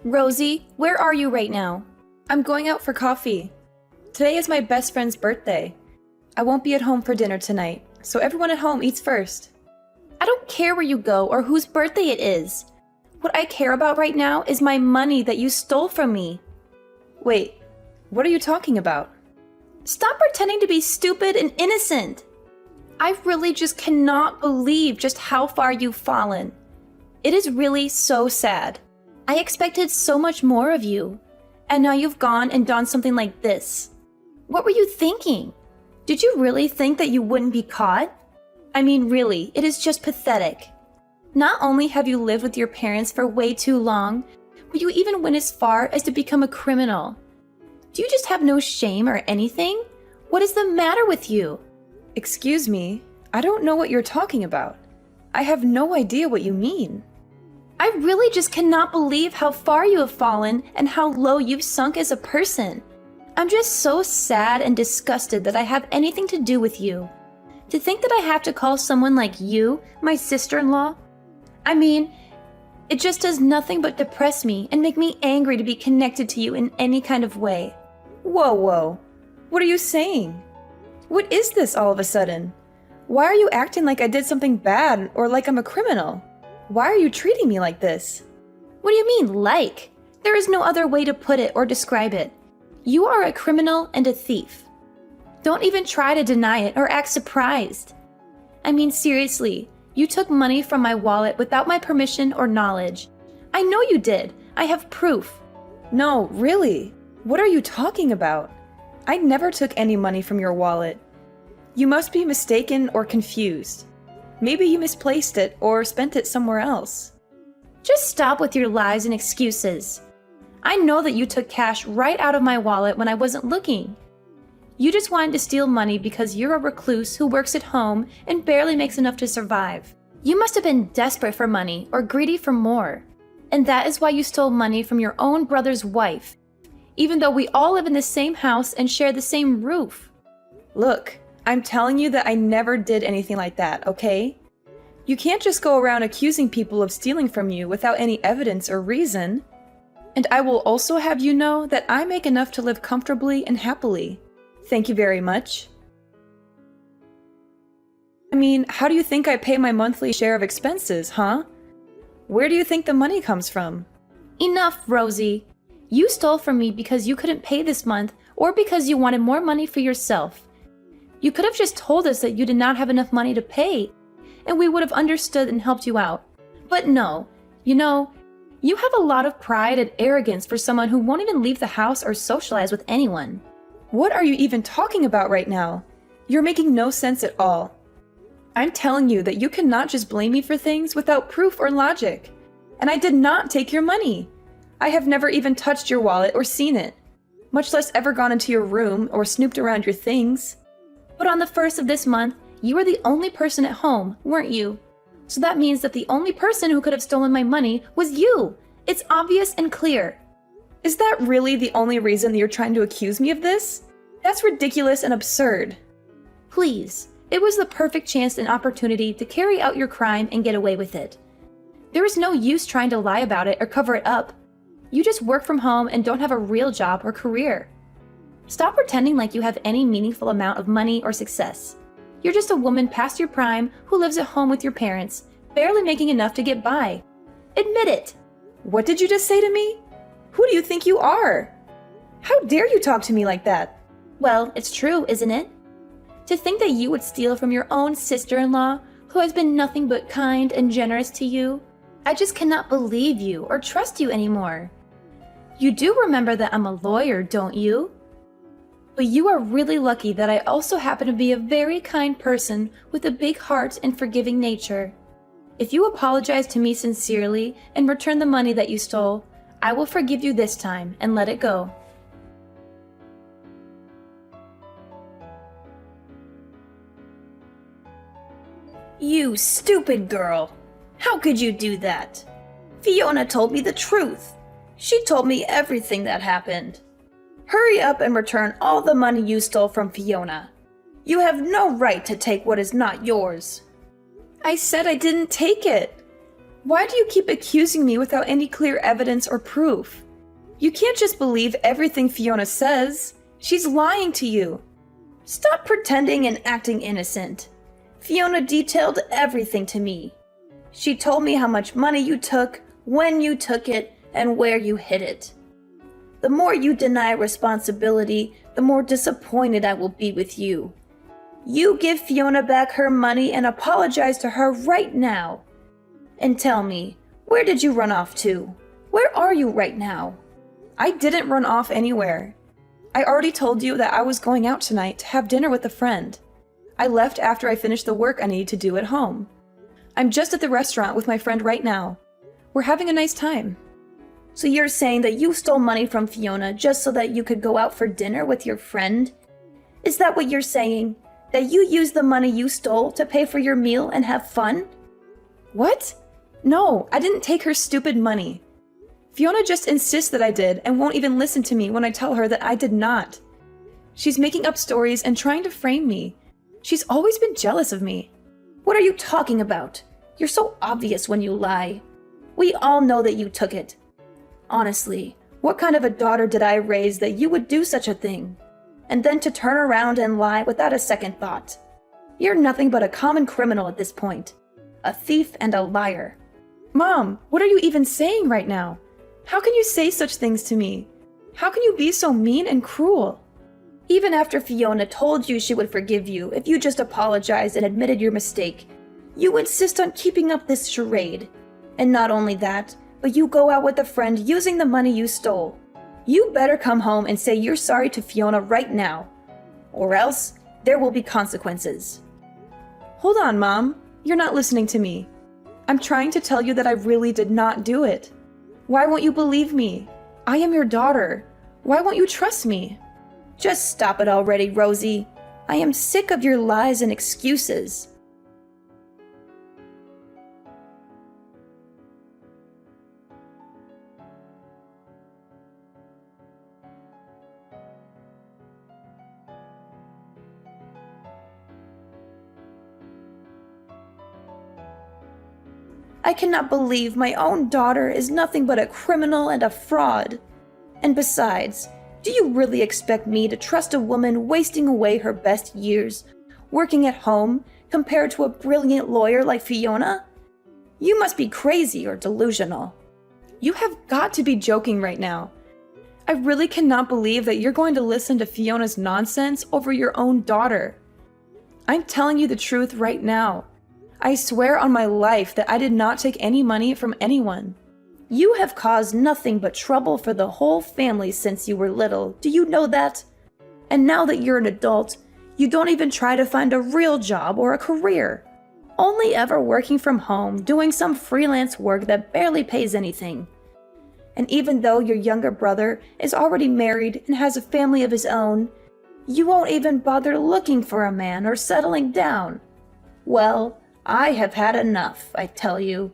Rosie, where are you right now? I'm going out for coffee. Today is my best friend's birthday. I won't be at home for dinner tonight, so everyone at home eats first. I don't care where you go or whose birthday it is. What I care about right now is my money that you stole from me. Wait, what are you talking about? Stop pretending to be stupid and innocent. I really just cannot believe just how far you've fallen. It is really so sad. I expected so much more of you, and now you've gone and done something like this. What were you thinking? Did you really think that you wouldn't be caught? I mean, really, it is just pathetic. Not only have you lived with your parents for way too long, but you even went as far as to become a criminal. Do you just have no shame or anything? What is the matter with you? Excuse me, I don't know what you're talking about. I have no idea what you mean. I really just cannot believe how far you have fallen and how low you've sunk as a person. I'm just so sad and disgusted that I have anything to do with you. To think that I have to call someone like you my sister-in-law? I mean, it just does nothing but depress me and make me angry to be connected to you in any kind of way. Whoa. What are you saying? What is this all of a sudden? Why are you acting like I did something bad or like I'm a criminal? Why are you treating me like this? What do you mean, like? There is no other way to put it or describe it. You are a criminal and a thief. Don't even try to deny it or act surprised. I mean, seriously, you took money from my wallet without my permission or knowledge. I know you did. I have proof. No, really? What are you talking about? I never took any money from your wallet. You must be mistaken or confused. Maybe you misplaced it or spent it somewhere else. Just stop with your lies and excuses. I know that you took cash right out of my wallet when I wasn't looking. You just wanted to steal money because you're a recluse who works at home and barely makes enough to survive. You must have been desperate for money or greedy for more. And that is why you stole money from your own brother's wife, even though we all live in the same house and share the same roof. Look, I'm telling you that I never did anything like that, okay? You can't just go around accusing people of stealing from you without any evidence or reason. And I will also have you know that I make enough to live comfortably and happily. Thank you very much. I mean, how do you think I pay my monthly share of expenses, huh? Where do you think the money comes from? Enough, Rosie. You stole from me because you couldn't pay this month or because you wanted more money for yourself. You could have just told us that you did not have enough money to pay, and we would have understood and helped you out. But no, you know, you have a lot of pride and arrogance for someone who won't even leave the house or socialize with anyone. What are you even talking about right now? You're making no sense at all. I'm telling you that you cannot just blame me for things without proof or logic. And I did not take your money. I have never even touched your wallet or seen it, much less ever gone into your room or snooped around your things. But on the 1st of this month, you were the only person at home, weren't you? So that means that the only person who could have stolen my money was you. It's obvious and clear. Is that really the only reason that you're trying to accuse me of this? That's ridiculous and absurd. Please, it was the perfect chance and opportunity to carry out your crime and get away with it. There is no use trying to lie about it or cover it up. You just work from home and don't have a real job or career. Stop pretending like you have any meaningful amount of money or success. You're just a woman past your prime who lives at home with your parents, barely making enough to get by. Admit it. What did you just say to me? Who do you think you are? How dare you talk to me like that? Well, it's true, isn't it? To think that you would steal from your own sister-in-law, who has been nothing but kind and generous to you, I just cannot believe you or trust you anymore. You do remember that I'm a lawyer, don't you? But you are really lucky that I also happen to be a very kind person with a big heart and forgiving nature. If you apologize to me sincerely and return the money that you stole, I will forgive you this time and let it go. You stupid girl! How could you do that? Fiona told me the truth. She told me everything that happened. Hurry up and return all the money you stole from Fiona. You have no right to take what is not yours. I said I didn't take it. Why do you keep accusing me without any clear evidence or proof? You can't just believe everything Fiona says. She's lying to you. Stop pretending and acting innocent. Fiona detailed everything to me. She told me how much money you took, when you took it, and where you hid it. The more you deny responsibility, the more disappointed I will be with you. You give Fiona back her money and apologize to her right now. And tell me, where did you run off to? Where are you right now? I didn't run off anywhere. I already told you that I was going out tonight to have dinner with a friend. I left after I finished the work I needed to do at home. I'm just at the restaurant with my friend right now. We're having a nice time. So you're saying that you stole money from Fiona just so that you could go out for dinner with your friend? Is that what you're saying? That you used the money you stole to pay for your meal and have fun? What? No, I didn't take her stupid money. Fiona just insists that I did and won't even listen to me when I tell her that I did not. She's making up stories and trying to frame me. She's always been jealous of me. What are you talking about? You're so obvious when you lie. We all know that you took it. Honestly, what kind of a daughter did I raise that you would do such a thing? And then to turn around and lie without a second thought. You're nothing but a common criminal at this point. A thief and a liar. Mom, what are you even saying right now? How can you say such things to me? How can you be so mean and cruel? Even after Fiona told you she would forgive you if you just apologized and admitted your mistake, you insist on keeping up this charade. And not only that, but you go out with a friend using the money you stole. You better come home and say you're sorry to Fiona right now. Or else, there will be consequences. Hold on, Mom. You're not listening to me. I'm trying to tell you that I really did not do it. Why won't you believe me? I am your daughter. Why won't you trust me? Just stop it already, Rosie. I am sick of your lies and excuses. I cannot believe my own daughter is nothing but a criminal and a fraud. And besides, do you really expect me to trust a woman wasting away her best years, working at home, compared to a brilliant lawyer like Fiona? You must be crazy or delusional. You have got to be joking right now. I really cannot believe that you're going to listen to Fiona's nonsense over your own daughter. I'm telling you the truth right now. I swear on my life that I did not take any money from anyone. You have caused nothing but trouble for the whole family since you were little. Do you know that? And now that you're an adult, you don't even try to find a real job or a career. Only ever working from home, doing some freelance work that barely pays anything. And even though your younger brother is already married and has a family of his own, you won't even bother looking for a man or settling down. Well, I have had enough, I tell you.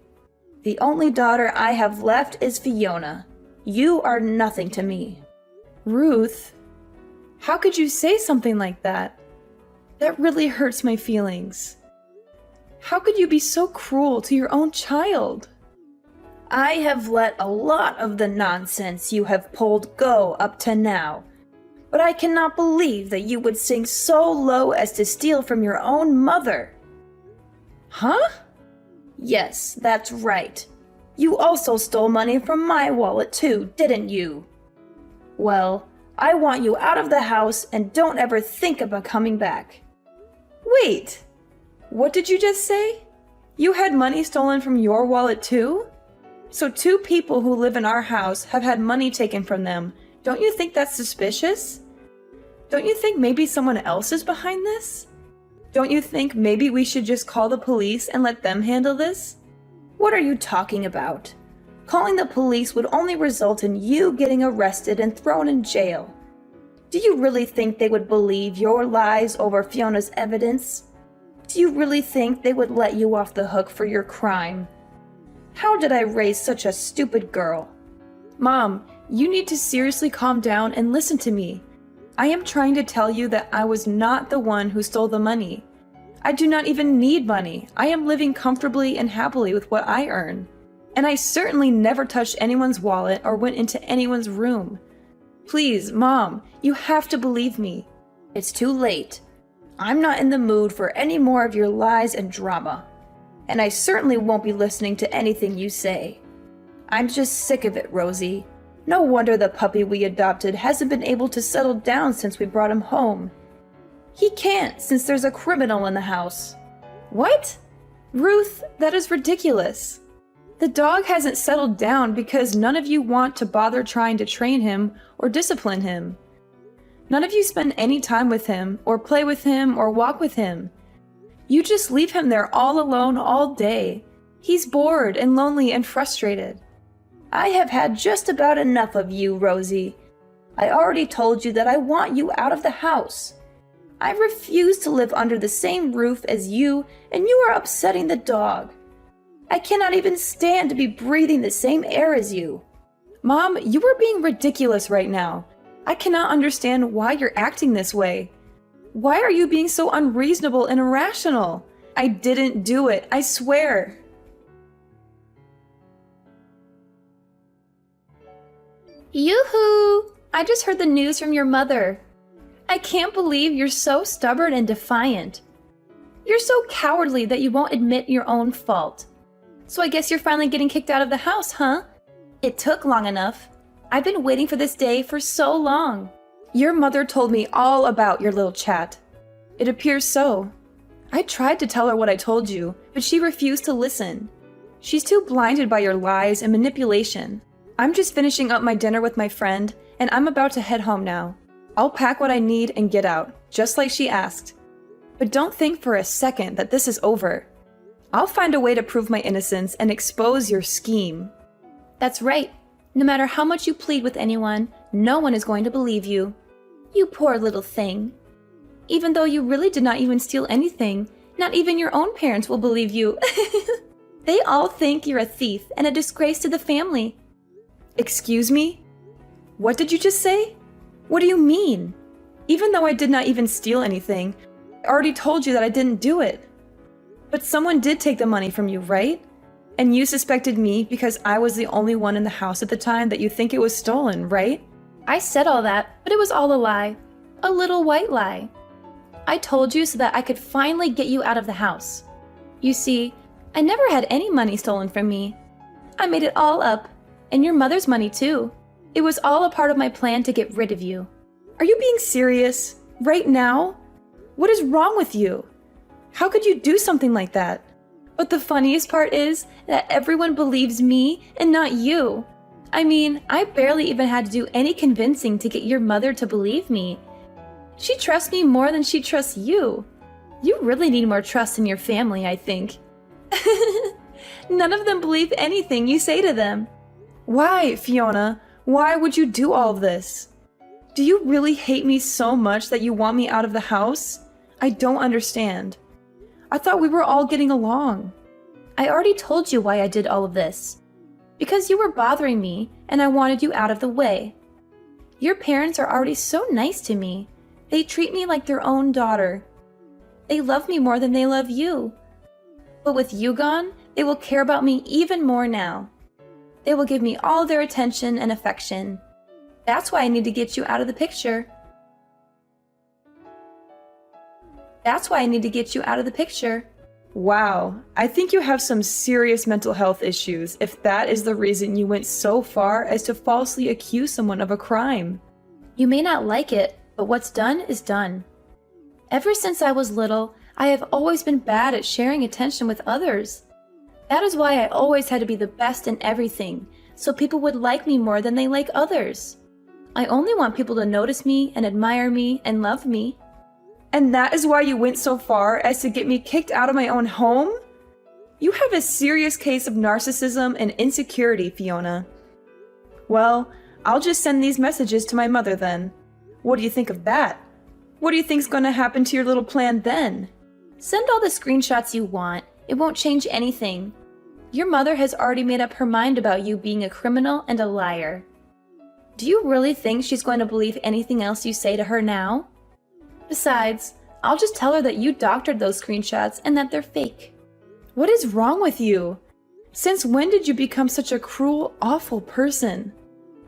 The only daughter I have left is Fiona. You are nothing to me. Ruth, how could you say something like that? That really hurts my feelings. How could you be so cruel to your own child? I have let a lot of the nonsense you have pulled go up to now. But I cannot believe that you would sink so low as to steal from your own mother. Huh? Yes, that's right. You also stole money from my wallet too, didn't you? Well, I want you out of the house and don't ever think about coming back. Wait, what did you just say? You had money stolen from your wallet too? So two people who live in our house have had money taken from them. Don't you think that's suspicious? Don't you think maybe someone else is behind this? Don't you think maybe we should just call the police and let them handle this? What are you talking about? Calling the police would only result in you getting arrested and thrown in jail. Do you really think they would believe your lies over Fiona's evidence? Do you really think they would let you off the hook for your crime? How did I raise such a stupid girl? Mom, you need to seriously calm down and listen to me. I am trying to tell you that I was not the one who stole the money. I do not even need money. I am living comfortably and happily with what I earn. And I certainly never touched anyone's wallet or went into anyone's room. Please, Mom, you have to believe me. It's too late. I'm not in the mood for any more of your lies and drama. And I certainly won't be listening to anything you say. I'm just sick of it, Rosie. No wonder the puppy we adopted hasn't been able to settle down since we brought him home. He can't, since there's a criminal in the house. What? Ruth, that is ridiculous. The dog hasn't settled down because none of you want to bother trying to train him or discipline him. None of you spend any time with him, or play with him, or walk with him. You just leave him there all alone all day. He's bored and lonely and frustrated. I have had just about enough of you, Rosie. I already told you that I want you out of the house. I refuse to live under the same roof as you, and you are upsetting the dog. I cannot even stand to be breathing the same air as you. Mom, you are being ridiculous right now. I cannot understand why you're acting this way. Why are you being so unreasonable and irrational? I didn't do it, I swear. Yoo-hoo! I just heard the news from your mother. I can't believe you're so stubborn and defiant. You're so cowardly that you won't admit your own fault. So I guess you're finally getting kicked out of the house, huh? It took long enough. I've been waiting for this day for so long. Your mother told me all about your little chat. It appears so. I tried to tell her what I told you, but she refused to listen. She's too blinded by your lies and manipulation. I'm just finishing up my dinner with my friend, and I'm about to head home now. I'll pack what I need and get out, just like she asked. But don't think for a second that this is over. I'll find a way to prove my innocence and expose your scheme. That's right. No matter how much you plead with anyone, no one is going to believe you. You poor little thing. Even though you really did not even steal anything, not even your own parents will believe you. They all think you're a thief and a disgrace to the family. Excuse me? What did you just say? What do you mean? Even though I did not even steal anything, I already told you that I didn't do it. But someone did take the money from you, right? And you suspected me because I was the only one in the house at the time that you think it was stolen, right? I said all that, but it was all a lie. A little white lie. I told you so that I could finally get you out of the house. You see, I never had any money stolen from me. I made it all up, and your mother's money too. It was all a part of my plan to get rid of you. Are you being serious? Right now? What is wrong with you? How could you do something like that? But the funniest part is that everyone believes me and not you. I mean, I barely even had to do any convincing to get your mother to believe me. She trusts me more than she trusts you. You really need more trust in your family, I think. None of them believe anything you say to them. Why, Fiona? Why would you do all of this? Do you really hate me so much that you want me out of the house? I don't understand. I thought we were all getting along. I already told you why I did all of this. Because you were bothering me, and I wanted you out of the way. Your parents are already so nice to me. They treat me like their own daughter. They love me more than they love you. But with you gone, they will care about me even more now. They will give me all their attention and affection. That's why I need to get you out of the picture. That's why I need to get you out of the picture. Wow, I think you have some serious mental health issues if that is the reason you went so far as to falsely accuse someone of a crime. You may not like it, but what's done is done. Ever since I was little, I have always been bad at sharing attention with others. That is why I always had to be the best in everything, so people would like me more than they like others. I only want people to notice me and admire me and love me. And that is why you went so far as to get me kicked out of my own home? You have a serious case of narcissism and insecurity, Fiona. Well, I'll just send these messages to my mother then. What do you think of that? What do you think's gonna happen to your little plan then? Send all the screenshots you want. It won't change anything. Your mother has already made up her mind about you being a criminal and a liar. Do you really think she's going to believe anything else you say to her now? Besides, I'll just tell her that you doctored those screenshots and that they're fake. What is wrong with you? Since when did you become such a cruel, awful person?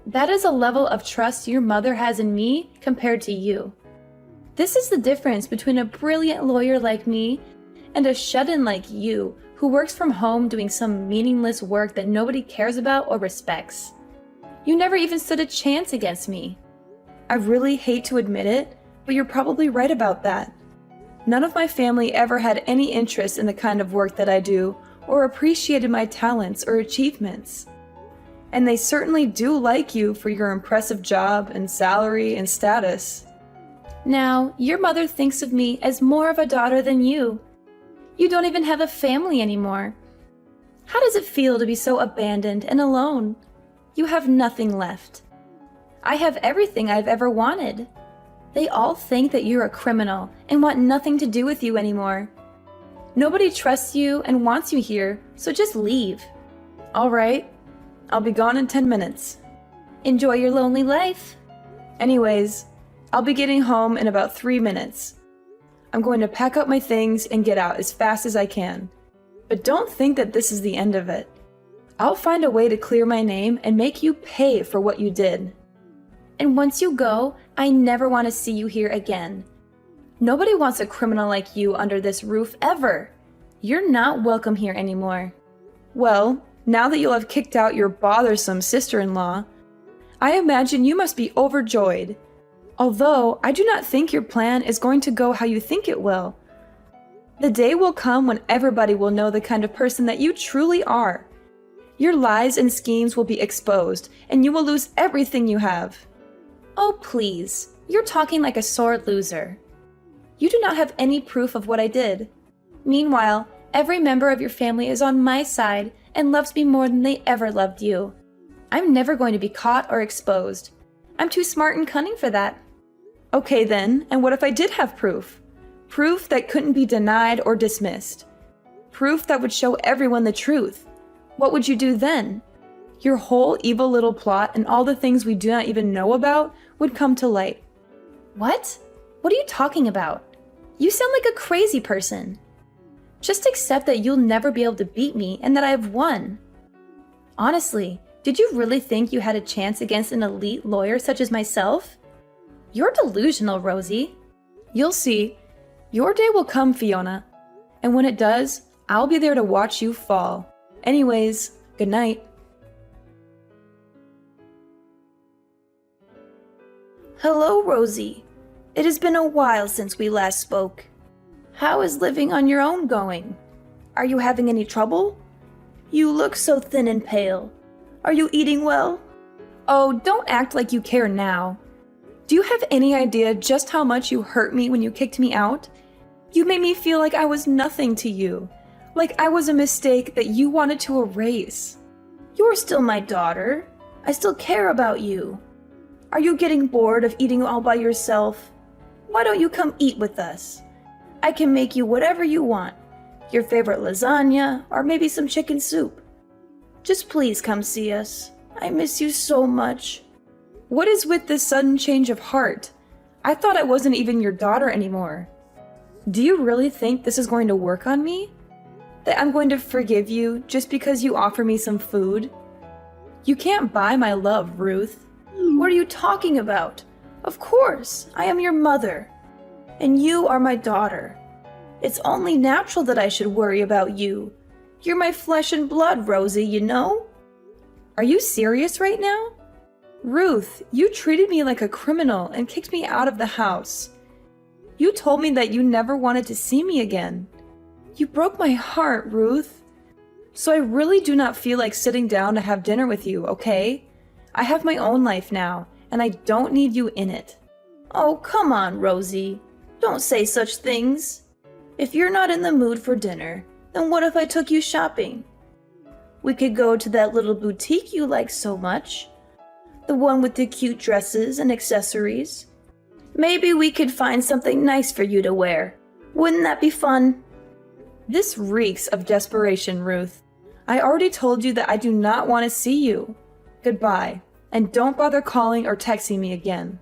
That is a level of trust your mother has in me compared to you. This is the difference between a brilliant lawyer like me and a shut-in like you who works from home doing some meaningless work that nobody cares about or respects. You never even stood a chance against me. I really hate to admit it, but you're probably right about that. None of my family ever had any interest in the kind of work that I do or appreciated my talents or achievements. And they certainly do like you for your impressive job and salary and status. Now, your mother thinks of me as more of a daughter than you. You don't even have a family anymore. How does it feel to be so abandoned and alone? You have nothing left. I have everything I've ever wanted. They all think that you're a criminal and want nothing to do with you anymore. Nobody trusts you and wants you here, so just leave. All right, I'll be gone in 10 minutes. Enjoy your lonely life. Anyways, I'll be getting home in about 3 minutes. I'm going to pack up my things and get out as fast as I can. But don't think that this is the end of it. I'll find a way to clear my name and make you pay for what you did. And once you go, I never want to see you here again. Nobody wants a criminal like you under this roof ever. You're not welcome here anymore. Well, now that you'll have kicked out your bothersome sister-in-law, I imagine you must be overjoyed. Although, I do not think your plan is going to go how you think it will. The day will come when everybody will know the kind of person that you truly are. Your lies and schemes will be exposed, and you will lose everything you have. Oh, please. You're talking like a sore loser. You do not have any proof of what I did. Meanwhile, every member of your family is on my side and loves me more than they ever loved you. I'm never going to be caught or exposed. I'm too smart and cunning for that. Okay then, and what if I did have proof? Proof that couldn't be denied or dismissed. Proof that would show everyone the truth. What would you do then? Your whole evil little plot and all the things we do not even know about would come to light. What? What are you talking about? You sound like a crazy person. Just accept that you'll never be able to beat me and that I've won. Honestly, did you really think you had a chance against an elite lawyer such as myself? You're delusional, Rosie. You'll see. Your day will come, Fiona. And when it does, I'll be there to watch you fall. Anyways, good night. Hello, Rosie. It has been a while since we last spoke. How is living on your own going? Are you having any trouble? You look so thin and pale. Are you eating well? Oh, don't act like you care now. Do you have any idea just how much you hurt me when you kicked me out? You made me feel like I was nothing to you. Like I was a mistake that you wanted to erase. You're still my daughter. I still care about you. Are you getting bored of eating all by yourself? Why don't you come eat with us? I can make you whatever you want. Your favorite lasagna, or maybe some chicken soup. Just please come see us. I miss you so much. What is with this sudden change of heart? I thought I wasn't even your daughter anymore. Do you really think this is going to work on me? That I'm going to forgive you just because you offer me some food? You can't buy my love, Ruth. What are you talking about? Of course, I am your mother. And you are my daughter. It's only natural that I should worry about you. You're my flesh and blood, Rosie, you know? Are you serious right now? Ruth, you treated me like a criminal and kicked me out of the house. You told me that you never wanted to see me again. You broke my heart, Ruth. So I really do not feel like sitting down to have dinner with you, okay? I have my own life now, and I don't need you in it. Oh, come on, Rosie. Don't say such things. If you're not in the mood for dinner, then what if I took you shopping? We could go to that little boutique you like so much. The one with the cute dresses and accessories. Maybe we could find something nice for you to wear. Wouldn't that be fun? This reeks of desperation, Ruth. I already told you that I do not want to see you. Goodbye, and don't bother calling or texting me again.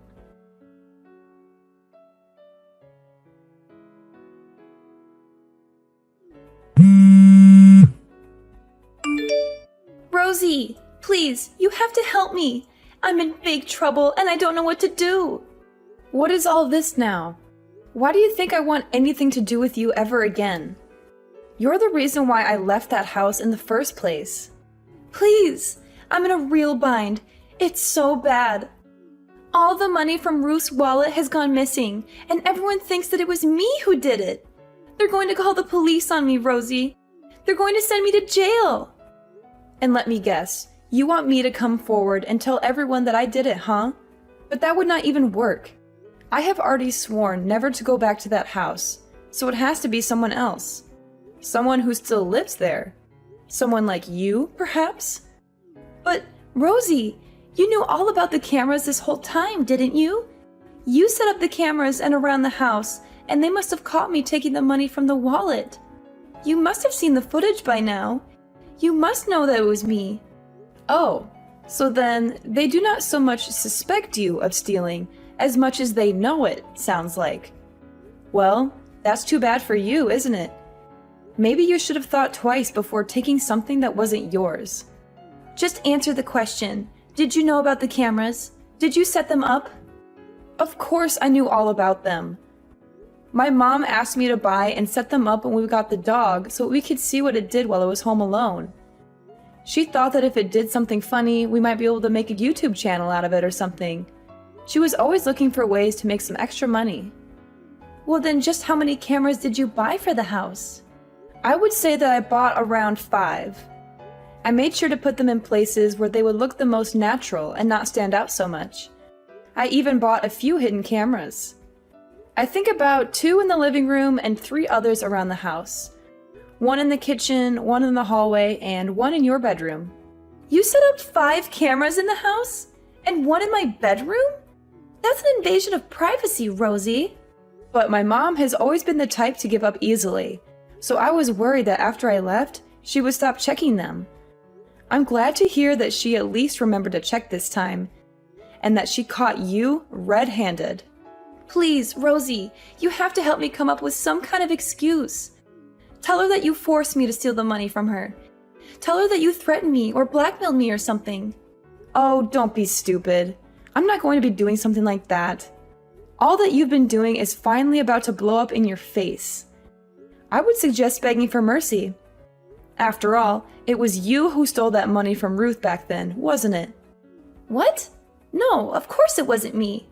Rosie, please, you have to help me. I'm in big trouble and I don't know what to do. What is all this now? Why do you think I want anything to do with you ever again? You're the reason why I left that house in the first place. Please, I'm in a real bind. It's so bad. All the money from Ruth's wallet has gone missing, and everyone thinks that it was me who did it. They're going to call the police on me, Rosie. They're going to send me to jail. And let me guess, you want me to come forward and tell everyone that I did it, huh? But that would not even work. I have already sworn never to go back to that house, so it has to be someone else. Someone who still lives there. Someone like you, perhaps? But, Rosie, you knew all about the cameras this whole time, didn't you? You set up the cameras and around the house, and they must have caught me taking the money from the wallet. You must have seen the footage by now. You must know that it was me. Oh, so then they do not so much suspect you of stealing as much as they know it, sounds like. Well, that's too bad for you, isn't it? Maybe you should have thought twice before taking something that wasn't yours. Just answer the question. Did you know about the cameras? Did you set them up? Of course I knew all about them. My mom asked me to buy and set them up when we got the dog so we could see what it did while it was home alone. She thought that if it did something funny, we might be able to make a YouTube channel out of it or something. She was always looking for ways to make some extra money. Well, then just how many cameras did you buy for the house? I would say that I bought around 5. I made sure to put them in places where they would look the most natural and not stand out so much. I even bought a few hidden cameras. I think about 2 in the living room and 3 others around the house. 1 in the kitchen, 1 in the hallway, and 1 in your bedroom. You set up 5 cameras in the house? And 1 in my bedroom? That's an invasion of privacy, Rosie. But my mom has always been the type to give up easily, so I was worried that after I left, she would stop checking them. I'm glad to hear that she at least remembered to check this time, and that she caught you red-handed. Please, Rosie, you have to help me come up with some kind of excuse. Tell her that you forced me to steal the money from her. Tell her that you threatened me or blackmailed me or something. Oh, don't be stupid. I'm not going to be doing something like that. All that you've been doing is finally about to blow up in your face. I would suggest begging for mercy. After all, it was you who stole that money from Ruth back then, wasn't it? What? No, of course it wasn't me.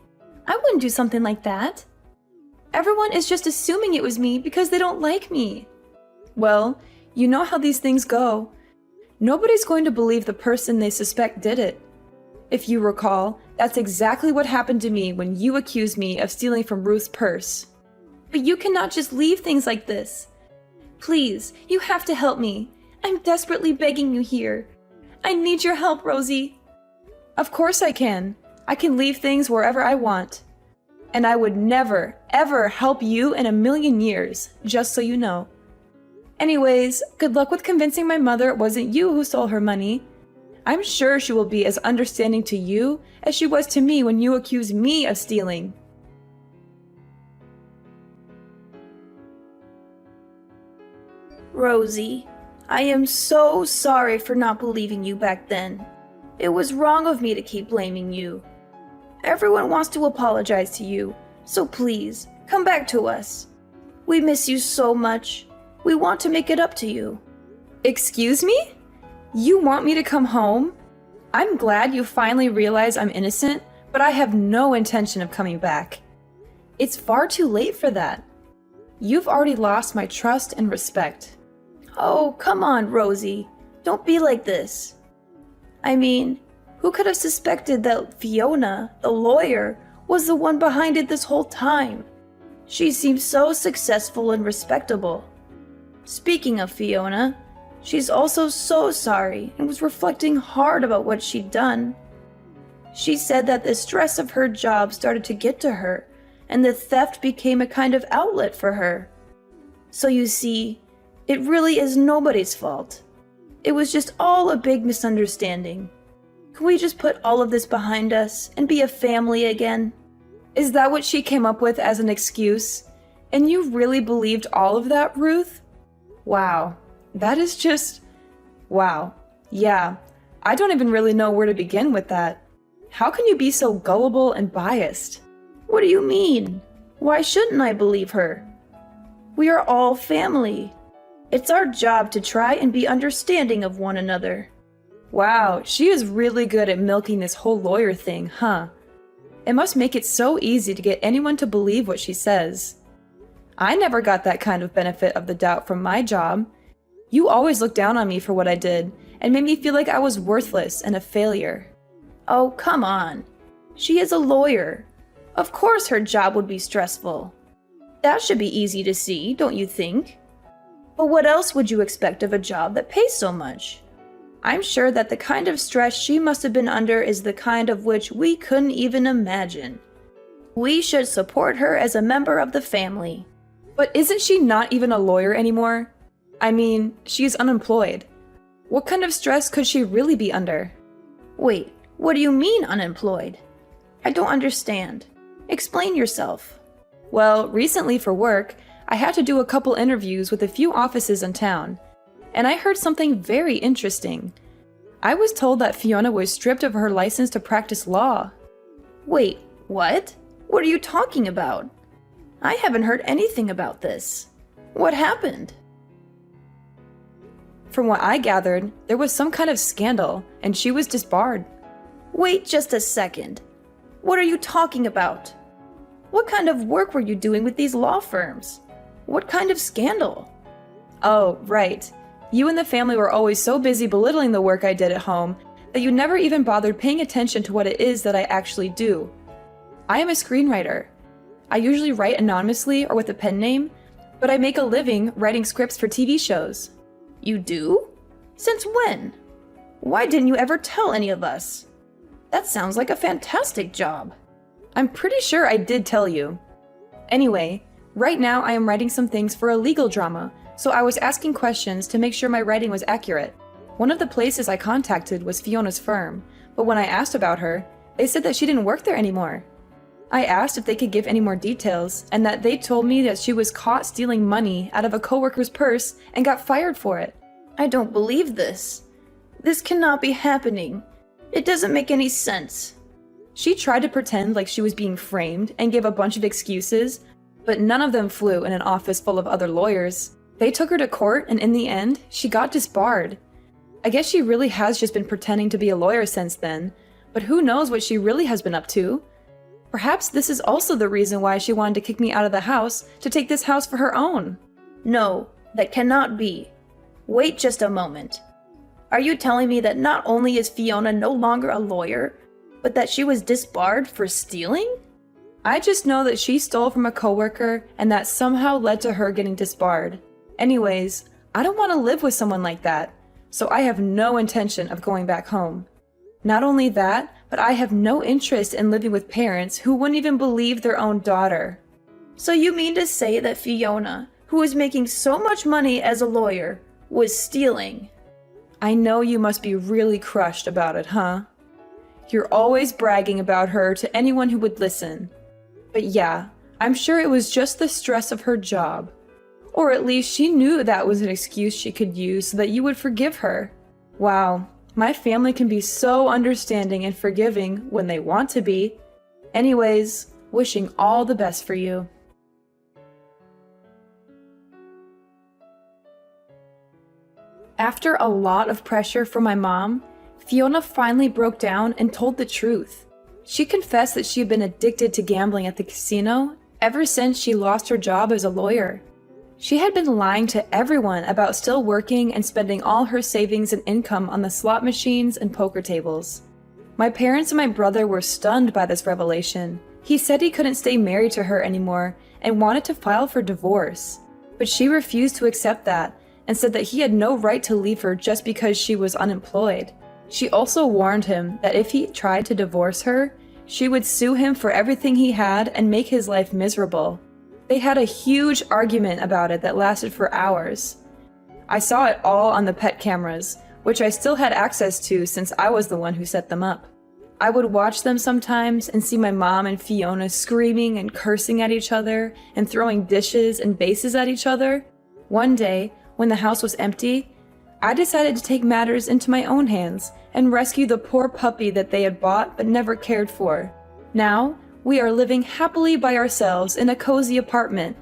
I wouldn't do something like that. Everyone is just assuming it was me because they don't like me. Well, you know how these things go. Nobody's going to believe the person they suspect did it. If you recall, that's exactly what happened to me when you accused me of stealing from Ruth's purse. But you cannot just leave things like this. Please, you have to help me. I'm desperately begging you here. I need your help, Rosie. Of course I can. I can leave things wherever I want. And I would never, ever help you in a million years, just so you know. Anyways, good luck with convincing my mother it wasn't you who stole her money. I'm sure she will be as understanding to you as she was to me when you accused me of stealing. Rosie, I am so sorry for not believing you back then. It was wrong of me to keep blaming you. Everyone wants to apologize to you, so please, come back to us. We miss you so much. We want to make it up to you. Excuse me? You want me to come home? I'm glad you finally realize I'm innocent, but I have no intention of coming back. It's far too late for that. You've already lost my trust and respect. Oh, come on, Rosie. Don't be like this. I mean, who could have suspected that Fiona, the lawyer, was the one behind it this whole time? She seems so successful and respectable. Speaking of Fiona, she's also so sorry and was reflecting hard about what she'd done. She said that the stress of her job started to get to her, and the theft became a kind of outlet for her. So you see, it really is nobody's fault. It was just all a big misunderstanding. Can we just put all of this behind us and be a family again? Is that what she came up with as an excuse? And you really believed all of that, Ruth? Wow. That is just... wow. Yeah. I don't even really know where to begin with that. How can you be so gullible and biased? What do you mean? Why shouldn't I believe her? We are all family. It's our job to try and be understanding of one another. Wow, she is really good at milking this whole lawyer thing, huh? It must make it so easy to get anyone to believe what she says. I never got that kind of benefit of the doubt from my job. You always looked down on me for what I did and made me feel like I was worthless and a failure. Oh, come on. She is a lawyer. Of course her job would be stressful. That should be easy to see, don't you think? But what else would you expect of a job that pays so much? I'm sure that the kind of stress she must have been under is the kind of which we couldn't even imagine. We should support her as a member of the family. But isn't she not even a lawyer anymore? I mean, she's unemployed. What kind of stress could she really be under? Wait, what do you mean unemployed? I don't understand. Explain yourself. Well, recently for work, I had to do a couple interviews with a few offices in town, and I heard something very interesting. I was told that Fiona was stripped of her license to practice law. Wait, what? What are you talking about? I haven't heard anything about this. What happened? From what I gathered, there was some kind of scandal, and she was disbarred. Wait just a second. What are you talking about? What kind of work were you doing with these law firms? What kind of scandal? Oh, right. You and the family were always so busy belittling the work I did at home that you never even bothered paying attention to what it is that I actually do. I am a screenwriter. I usually write anonymously or with a pen name, but I make a living writing scripts for TV shows. You do? Since when? Why didn't you ever tell any of us? That sounds like a fantastic job. I'm pretty sure I did tell you. Anyway, right now I am writing some things for a legal drama, so I was asking questions to make sure my writing was accurate. One of the places I contacted was Fiona's firm, but when I asked about her, they said that she didn't work there anymore. I asked if they could give any more details, and that they told me that she was caught stealing money out of a coworker's purse and got fired for it. I don't believe this. This cannot be happening. It doesn't make any sense. She tried to pretend like she was being framed and gave a bunch of excuses, but none of them flew in an office full of other lawyers. They took her to court, and in the end, she got disbarred. I guess she really has just been pretending to be a lawyer since then, but who knows what she really has been up to? Perhaps this is also the reason why she wanted to kick me out of the house to take this house for her own. No, that cannot be. Wait just a moment. Are you telling me that not only is Fiona no longer a lawyer, but that she was disbarred for stealing? I just know that she stole from a coworker and that somehow led to her getting disbarred. Anyways, I don't want to live with someone like that, so I have no intention of going back home. Not only that, but I have no interest in living with parents who wouldn't even believe their own daughter. So you mean to say that Fiona, who is making so much money as a lawyer, was stealing? I know you must be really crushed about it, huh? You're always bragging about her to anyone who would listen. But yeah, I'm sure it was just the stress of her job. Or at least she knew that was an excuse she could use so that you would forgive her. Wow, my family can be so understanding and forgiving when they want to be. Anyways, wishing all the best for you. After a lot of pressure from my mom, Fiona finally broke down and told the truth. She confessed that she had been addicted to gambling at the casino ever since she lost her job as a lawyer. She had been lying to everyone about still working and spending all her savings and income on the slot machines and poker tables. My parents and my brother were stunned by this revelation. He said he couldn't stay married to her anymore and wanted to file for divorce. But she refused to accept that and said that he had no right to leave her just because she was unemployed. She also warned him that if he tried to divorce her, she would sue him for everything he had and make his life miserable. They had a huge argument about it that lasted for hours. I saw it all on the pet cameras, which I still had access to since I was the one who set them up. I would watch them sometimes and see my mom and Fiona screaming and cursing at each other and throwing dishes and vases at each other. One day, when the house was empty, I decided to take matters into my own hands and rescue the poor puppy that they had bought but never cared for. Now, we are living happily by ourselves in a cozy apartment